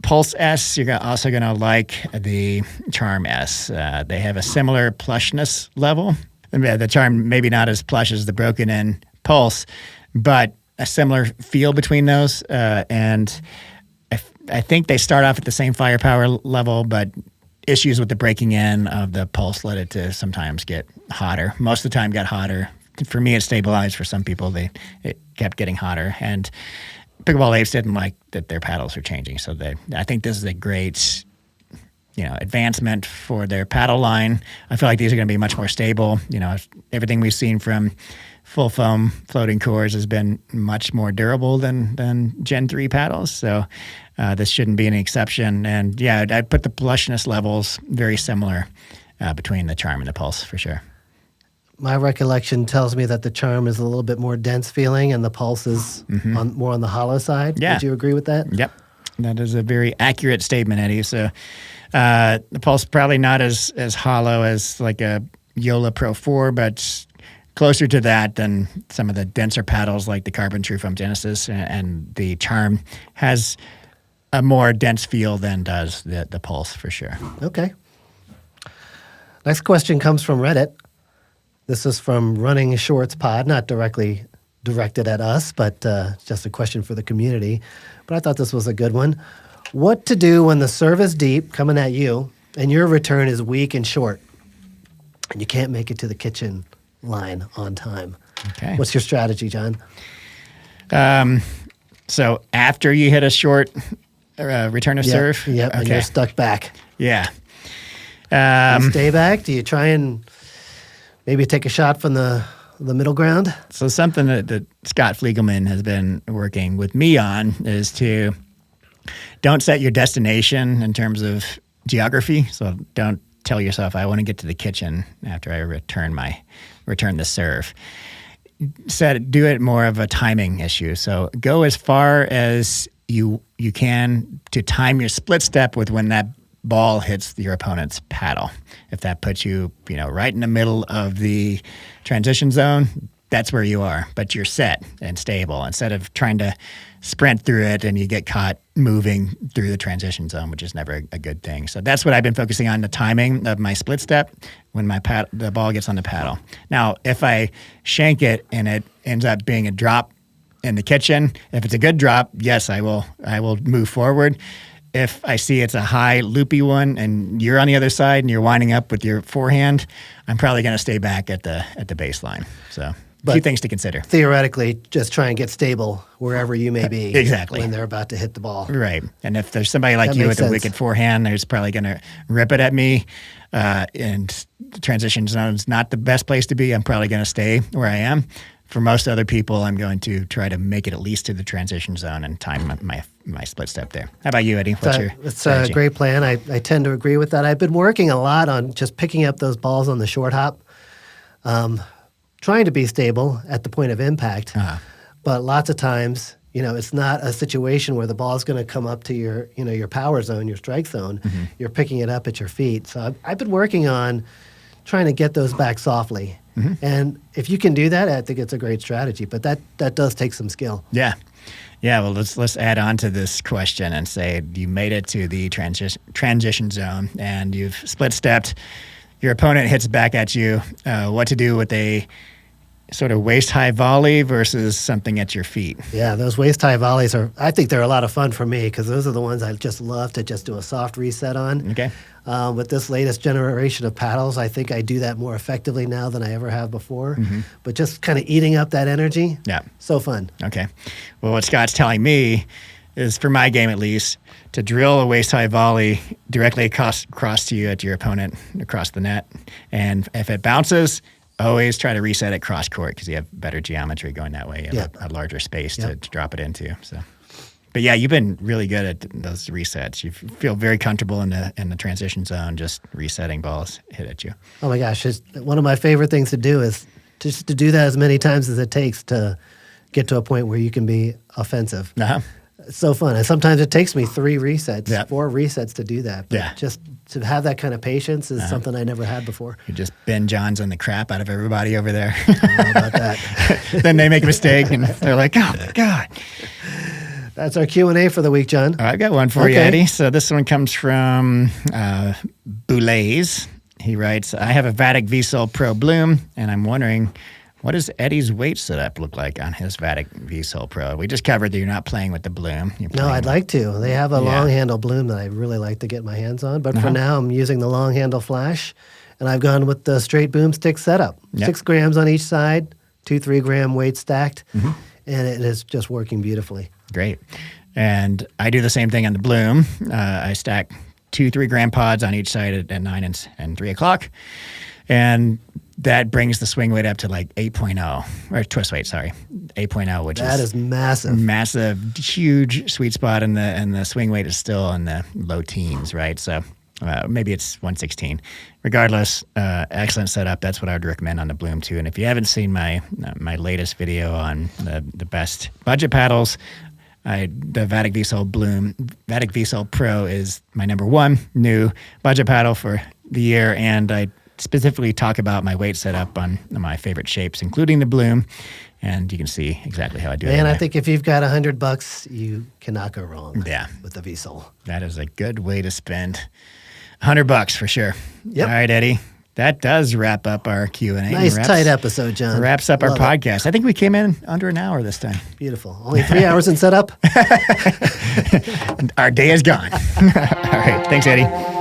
Pulse S, you're also going to like the Charm S. They have a similar plushness level. The Charm maybe not as plush as the broken-in Pulse, but a similar feel between those. And I think they start off at the same firepower level, but issues with the breaking in of the Pulse led it to sometimes get hotter. Most of the time got hotter. For me, it stabilized. For some people, it kept getting hotter. And Pickleball Apes didn't like that their paddles were changing. So I think this is a great advancement for their paddle line. I feel like these are going to be much more stable. Everything we've seen from full foam floating cores has been much more durable than Gen 3 paddles. So this shouldn't be an exception. And yeah, I'd put the plushness levels very similar between the Charm and the Pulse for sure. My recollection tells me that the Charm is a little bit more dense feeling and the Pulse is more on the hollow side. Yeah. Would you agree with that? Yep. That is a very accurate statement, Eddie. So the Pulse probably not as hollow as like a Yola Pro 4, but closer to that than some of the denser paddles like the Carbon True Foam Genesis, and the Charm has a more dense feel than does the Pulse for sure. Okay. Next question comes from Reddit. This is from Running Shorts Pod, not directly directed at us, but just a question for the community. But I thought this was a good one. What to do when the serve is deep coming at you and your return is weak and short and you can't make it to the kitchen line on time? Okay. What's your strategy, John? So after you hit a short return of serve? Yep, and you're stuck back. Yeah. Do you stay back? Do you try and maybe take a shot from the middle ground? So something that Scott Fliegelman has been working with me on is to don't set your destination in terms of geography. So don't tell yourself, I want to get to the kitchen after I return the serve. Do it more of a timing issue. So go as far as you can to time your split step with when that ball hits your opponent's paddle. If that puts you, right in the middle of the transition zone, that's where you are. But you're set and stable instead of trying to sprint through it and you get caught moving through the transition zone, which is never a good thing. So that's what I've been focusing on, the timing of my split step when the ball gets on the paddle. Now, if I shank it and it ends up being a drop in the kitchen, if it's a good drop, yes, I will move forward. If I see it's a high loopy one and you're on the other side and you're winding up with your forehand, I'm probably going to stay back at the baseline. So a few things to consider. Theoretically, just try and get stable wherever you may be. Exactly. When they're about to hit the ball. Right. And if there's somebody like you with a wicked forehand, there's probably going to rip it at me. And the transition zone is not the best place to be. I'm probably going to stay where I am. For most other people, I'm going to try to make it at least to the transition zone and time my split step there. How about you, Eddie? What's your strategy? A great plan. I tend to agree with that. I've been working a lot on just picking up those balls on the short hop, trying to be stable at the point of impact. But lots of times, it's not a situation where the ball is going to come up to your power zone, your strike zone. Mm-hmm. You're picking it up at your feet. So I've been working on trying to get those back softly. Mm-hmm. And if you can do that, I think it's a great strategy. But that does take some skill. Yeah. Yeah, well, let's add on to this question and say you made it to the transition zone and you've split stepped. Your opponent hits back at you. What to do with a sort of waist-high volley versus something at your feet? Yeah, those waist-high volleys I think they're a lot of fun for me because those are the ones I just love to just do a soft reset on. Okay. With this latest generation of paddles, I think I do that more effectively now than I ever have before. Mm-hmm. But just kind of eating up that energy, so fun. Okay. Well, what Scott's telling me is, for my game at least, to drill a waist-high volley directly across to you at your opponent across the net. And if it bounces, always try to reset it cross court because you have better geometry going that way. You have a larger space to drop it into. So But yeah, you've been really good at those resets. You feel very comfortable in the transition zone, just resetting balls hit at you. Oh my gosh, one of my favorite things to do is just to do that as many times as it takes to get to a point where you can be offensive. Uh-huh. It's so fun. And sometimes it takes me 3 resets, Yep. 4 resets to do that. But Yeah. just to have that kind of patience is something I never had before. You just Ben Johns on the crap out of everybody over there. I don't know about that. Then they make a mistake and they're like, oh my God. That's our Q&A for the week, John. I've got one for you, Okay. Eddie. So this one comes from Boulays. He writes, I have a Vatic V-Sol Pro Bloom, and I'm wondering, what does Eddie's weight setup look like on his Vatic V-Sol Pro? We just covered that you're not playing with the Bloom. You're No, playing I'd like to. They have a Yeah. long handle Bloom that I really like to get my hands on. But for now, I'm using the long handle Flash, and I've gone with the straight boomstick setup. Yep. 6 grams on each side, 2 3-gram weights stacked, and it is just working beautifully. Great. And I do the same thing on the Bloom. I stack 2 3-gram pods on each side at 9 and 3 o'clock. And that brings the swing weight up to like 8.0, or twist weight, sorry, 8.0, which That is massive. massive, huge sweet spot, and the swing weight is still in the low teens, right? So maybe it's 116. Regardless, excellent setup. That's what I would recommend on the Bloom too. And if you haven't seen my latest video on the best budget paddles, the Vatic V-Sol Bloom, Vatic V-Sol Pro is my number 1 new budget paddle for the year, and I specifically talk about my weight setup on my favorite shapes, including the Bloom, and you can see exactly how I do it. And I think if you've got $100, you cannot go wrong Yeah. with the V-Sol. That is a good way to spend $100 for sure. Yep. All right, Eddie. That does wrap up our Q&A. Nice tight episode, John. Wraps up Love our it. podcast. I think we came in under an hour this time. Beautiful. Only 3 hours in setup? Our day is gone. All right. Thanks, Eddie.